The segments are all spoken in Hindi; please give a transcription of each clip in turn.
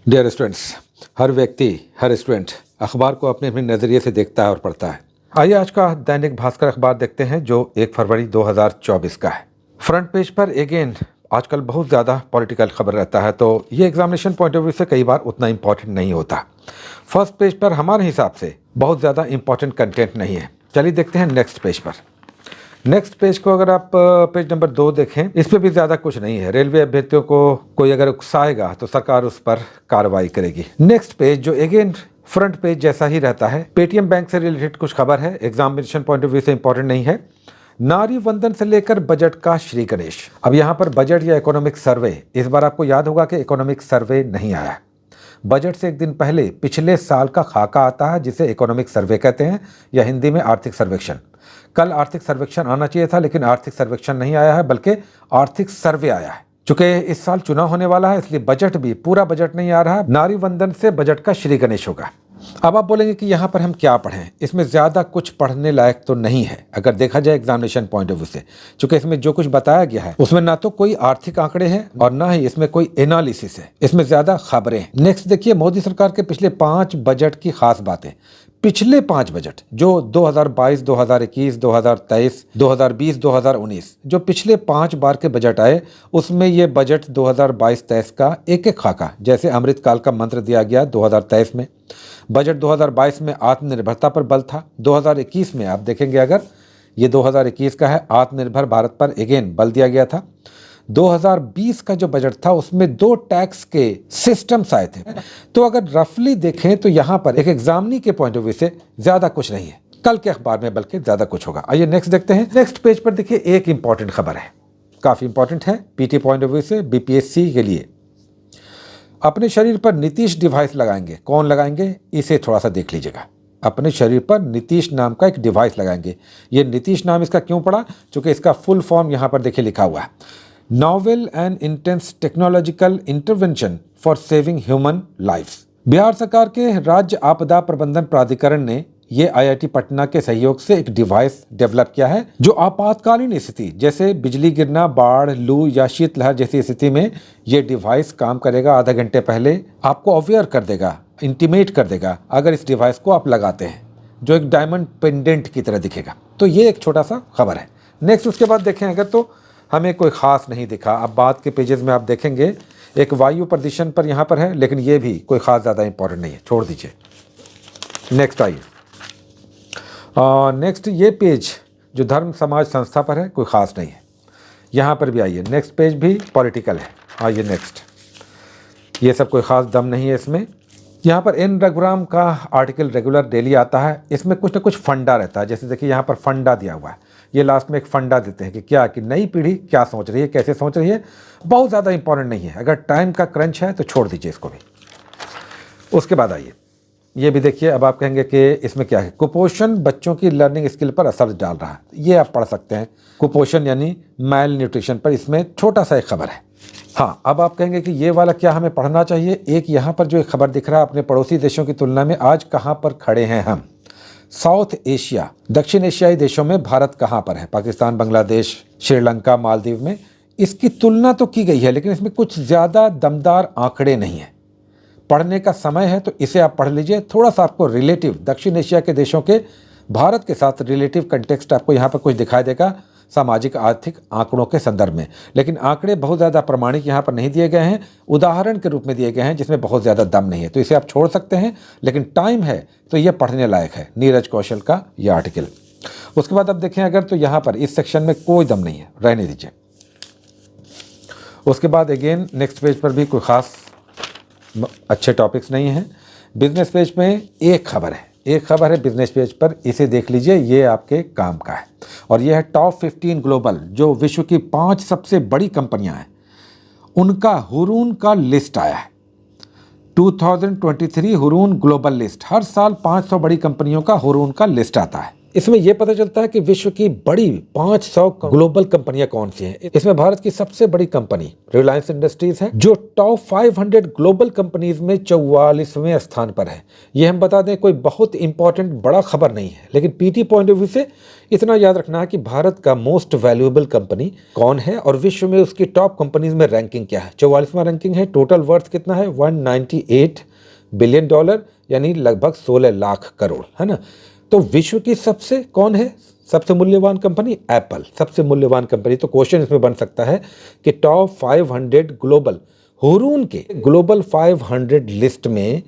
डियर स्टूडेंट्स, हर व्यक्ति, हर स्टूडेंट अखबार को अपने अपने नज़रिए से देखता है और पढ़ता है। आइए आज का दैनिक भास्कर अखबार देखते हैं जो 1 फरवरी 2024 का है। फ्रंट पेज पर अगेन आजकल बहुत ज़्यादा पॉलिटिकल खबर रहता है, तो ये एग्जामिनेशन पॉइंट ऑफ व्यू से कई बार उतना इंपॉर्टेंट नहीं होता। फर्स्ट पेज पर हमारे हिसाब से बहुत ज़्यादा इंपॉर्टेंट कंटेंट नहीं है। चलिए देखते हैं नेक्स्ट पेज पर। नेक्स्ट पेज को अगर आप पेज नंबर 2 देखें, इस पे भी ज़्यादा कुछ नहीं है। रेलवे अभ्यर्थियों को कोई अगर उकसाएगा तो सरकार उस पर कार्रवाई करेगी। नेक्स्ट पेज जो अगेन फ्रंट पेज जैसा ही रहता है, पेटीएम बैंक से रिलेटेड कुछ खबर है, एग्जामिनेशन पॉइंट ऑफ व्यू से इंपॉर्टेंट नहीं है। नारी वंदन से लेकर बजट का श्री गणेश। अब यहाँ पर बजट या इकोनॉमिक सर्वे, इस बार आपको याद होगा कि इकोनॉमिक सर्वे नहीं आया है। बजट से एक दिन पहले पिछले साल का खाका आता है जिसे इकोनॉमिक सर्वे कहते हैं या हिंदी में आर्थिक सर्वेक्षण। कल आर्थिक सर्वेक्षण आना चाहिए था, लेकिन आर्थिक सर्वेक्षण नहीं आया है बल्कि आर्थिक सर्वे आया है। चूंकि इस साल चुनाव होने वाला है इसलिए बजट भी पूरा बजट नहीं आ रहा है। नारी वंदन से बजट का श्री गणेश होगा। अब आप बोलेंगे कि यहाँ पर हम क्या पढ़ें, इसमें ज़्यादा कुछ पढ़ने लायक तो नहीं है अगर देखा जाए एग्जामिनेशन पॉइंट ऑफ व्यू से, क्योंकि इसमें जो कुछ बताया गया है उसमें ना तो कोई आर्थिक आंकड़े हैं और ना ही इसमें कोई एनालिसिस है, इसमें ज़्यादा खबरें हैं। नेक्स्ट देखिए, मोदी सरकार के पिछले 5 बजट की खास बातें। पिछले 5 बजट जो 2022, 2021, 2023, 2020, 2019 जो पिछले 5 बार के बजट आए उसमें ये बजट 2022-23 का एक एक खाका, जैसे अमृतकाल का मंत्र दिया गया 2023 में। बजट 2022 में आत्मनिर्भरता पर बल था। 2021 में आप देखेंगे, अगर ये 2021 का है, आत्मनिर्भर भारत पर अगेन बल दिया गया था। 2020 का जो बजट था उसमें 2 टैक्स के सिस्टम्स आए थे। तो अगर रफली देखें तो यहाँ पर एक एग्जामिनी के पॉइंट ऑफ व्यू से ज़्यादा कुछ नहीं है, कल के अखबार में बल्कि ज़्यादा कुछ होगा। आइए नेक्स्ट देखते हैं। नेक्स्ट पेज पर देखिए, एक इंपॉर्टेंट खबर है, काफ़ी इंपॉर्टेंट है पीटी पॉइंट ऑफ व्यू से, बीपीएससी के लिए। अपने शरीर पर नीतीश डिवाइस लगाएंगे। कौन लगाएंगे, इसे थोड़ा सा देख लीजिएगा। अपने शरीर पर नीतीश नाम का एक डिवाइस लगाएंगे। ये नीतीश नाम इसका क्यों पड़ा, क्योंकि इसका फुल फॉर्म यहाँ पर देखिए लिखा हुआ है, novel and intense technological intervention for saving human lifes. Bihar सरकार के राज्य आपदा प्रबंधन प्राधिकरण ने ये आईआईटी पटना के सहयोग से एक डिवाइस डेवलप किया है जो आपातकालीन स्थिति जैसे बिजली गिरना, बाढ़, लू या शीतलहर जैसी स्थिति में ये डिवाइस काम करेगा। आधा घंटे पहले आपको अवेयर कर देगा, इंटीमेट कर देगा अगर इस डिवाइस को आप लगाते हैं, जो एक डायमंड पेंडेंट की तरह दिखेगा। तो ये एक छोटा सा खबर है। नेक्स्ट उसके बाद देखें अगर, तो हमें कोई ख़ास नहीं दिखा। अब बाद के पेजेस में आप देखेंगे एक वायु प्रदूषण पर यहाँ पर है, लेकिन ये भी कोई ख़ास ज़्यादा इंपॉर्टेंट नहीं है, छोड़ दीजिए। नेक्स्ट आइए, नेक्स्ट ये पेज जो धर्म समाज संस्था पर है, कोई ख़ास नहीं है। यहाँ पर भी आइए, नेक्स्ट पेज भी पॉलिटिकल है। आइए नेक्स्ट, ये सब कोई ख़ास दम नहीं है इसमें। यहाँ पर एन रघुराम का आर्टिकल रेगुलर डेली आता है, इसमें कुछ ना कुछ फंडा रहता है। जैसे देखिए यहाँ पर फंडा दिया हुआ है, ये लास्ट में एक फंडा देते हैं कि क्या, कि नई पीढ़ी क्या सोच रही है, कैसे सोच रही है। बहुत ज़्यादा इंपॉर्टेंट नहीं है, अगर टाइम का क्रंच है तो छोड़ दीजिए इसको भी। उसके बाद आइए, ये भी देखिए। अब आप कहेंगे कि इसमें क्या है, कुपोषण बच्चों की लर्निंग स्किल पर असर डाल रहा है, ये आप पढ़ सकते हैं। कुपोषण यानी मैल न्यूट्रिशन पर इसमें छोटा सा एक खबर है। हाँ, अब आप कहेंगे कि ये वाला क्या हमें पढ़ना चाहिए। एक यहाँ पर जो एक खबर दिख रहा है, अपने पड़ोसी देशों की तुलना में आज कहाँ पर खड़े हैं हम। साउथ एशिया, दक्षिण एशियाई देशों में भारत कहाँ पर है, पाकिस्तान, बांग्लादेश, श्रीलंका, मालदीव में इसकी तुलना तो की गई है, लेकिन इसमें कुछ ज़्यादा दमदार आंकड़े नहीं हैं। पढ़ने का समय है तो इसे आप पढ़ लीजिए। थोड़ा सा आपको रिलेटिव दक्षिण एशिया के देशों के भारत के साथ रिलेटिव कंटेक्स्ट आपको यहाँ पर कुछ दिखाई देगा सामाजिक आर्थिक आंकड़ों के संदर्भ में, लेकिन आंकड़े बहुत ज़्यादा प्रमाणिक यहाँ पर नहीं दिए गए हैं, उदाहरण के रूप में दिए गए हैं जिसमें बहुत ज़्यादा दम नहीं है, तो इसे आप छोड़ सकते हैं। लेकिन टाइम है तो ये पढ़ने लायक है, नीरज कौशल का यह आर्टिकल। उसके बाद अब देखें अगर, तो यहाँ पर इस सेक्शन में कोई दम नहीं है, रहने दीजिए। उसके बाद अगेन नेक्स्ट पेज पर भी कोई ख़ास अच्छे टॉपिक्स नहीं हैं। बिजनेस पेज में एक खबर है बिजनेस पेज पर, इसे देख लीजिए, ये आपके काम का है। और ये है टॉप 15 ग्लोबल, जो विश्व की 5 सबसे बड़ी कंपनियां हैं उनका हुरून का लिस्ट आया है। 2023 हुरून ग्लोबल लिस्ट, हर साल 500 बड़ी कंपनियों का हुरून का लिस्ट आता है। इसमें यह पता चलता है कि विश्व की बड़ी 500 ग्लोबल कंपनियां कौन सी हैं। इसमें भारत की सबसे बड़ी कंपनी रिलायंस इंडस्ट्रीज है, जो टॉप 500 ग्लोबल कंपनीज में 44वें स्थान पर है। ये हम बता दें, कोई बहुत इंपॉर्टेंट बड़ा खबर नहीं है, लेकिन पीटी पॉइंट ऑफ व्यू से इतना याद रखना है कि भारत का मोस्ट वैल्यूएबल कंपनी कौन है और विश्व में उसकी टॉप कंपनीज में रैंकिंग क्या है। 44वां रैंकिंग है। टोटल वर्थ कितना है? $198 बिलियन, यानी लगभग 16 लाख करोड़, है ना। तो विश्व की सबसे कौन है सबसे मूल्यवान कंपनी? एप्पल, सबसे मूल्यवान कंपनी। तो क्वेश्चन इसमें बन सकता है कि टॉप 500 ग्लोबल, हुरून के ग्लोबल 500 लिस्ट में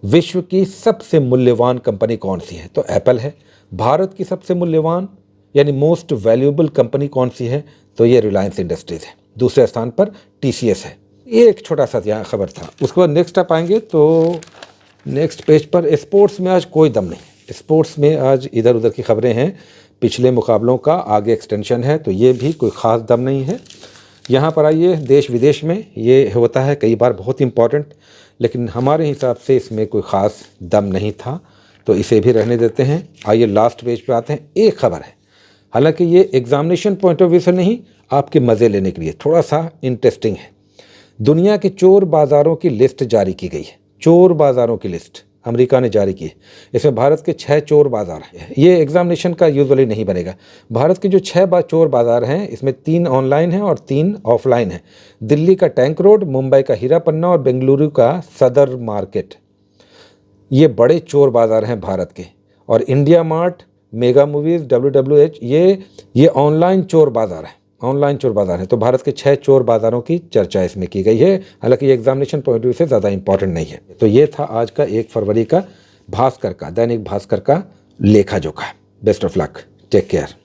विश्व की सबसे मूल्यवान कंपनी कौन सी है? तो एप्पल है। भारत की सबसे मूल्यवान यानी मोस्ट वैल्यूएबल कंपनी कौन सी है? तो ये रिलायंस इंडस्ट्रीज है। दूसरे स्थान पर टीसीएस है। ये एक छोटा सा यहाँ खबर था। उसके बाद नेक्स्ट आप आएंगे तो नेक्स्ट पेज पर स्पोर्ट्स में आज कोई दम नहीं। स्पोर्ट्स में आज इधर उधर की खबरें हैं। पिछले मुकाबलों का आगे एक्सटेंशन है, तो ये भी कोई ख़ास दम नहीं है। यहाँ पर आइए, देश विदेश में ये होता है कई बार बहुत इंपॉर्टेंट, लेकिन हमारे हिसाब से इसमें कोई ख़ास दम नहीं था, तो इसे भी रहने देते हैं। आइए लास्ट पेज पे आते हैं। एक खबर है, हालांकि ये एग्जामिनेशन पॉइंट ऑफ व्यू से नहीं, आपके मज़े लेने के लिए थोड़ा सा इंटरेस्टिंग है। दुनिया के चोर बाज़ारों की लिस्ट जारी की गई है। चोर बाज़ारों की लिस्ट अमेरिका ने जारी की है। इसमें भारत के 6 चोर बाज़ार हैं। ये एग्जामिनेशन का यूजुअली नहीं बनेगा। भारत के जो 6 चोर बाज़ार हैं, इसमें 3 ऑनलाइन हैं और 3 ऑफलाइन हैं। दिल्ली का टैंक रोड, मुंबई का हीरा पन्ना और बेंगलुरु का सदर मार्केट, ये बड़े चोर बाज़ार हैं भारत के। और India mart, mega movies, WWH, ये ऑनलाइन चोर बाज़ार हैं। ऑनलाइन चोर बाज़ार हैं। तो भारत के 6 चोर बाज़ारों की चर्चा इसमें की गई है। हालांकि ये एग्जामिनेशन पॉइंट ऑफ व्यू से ज़्यादा इंपॉर्टेंट नहीं है। तो ये था आज का 1 फरवरी का भास्कर का, दैनिक भास्कर का लेखा जोखा। Best of luck, take care.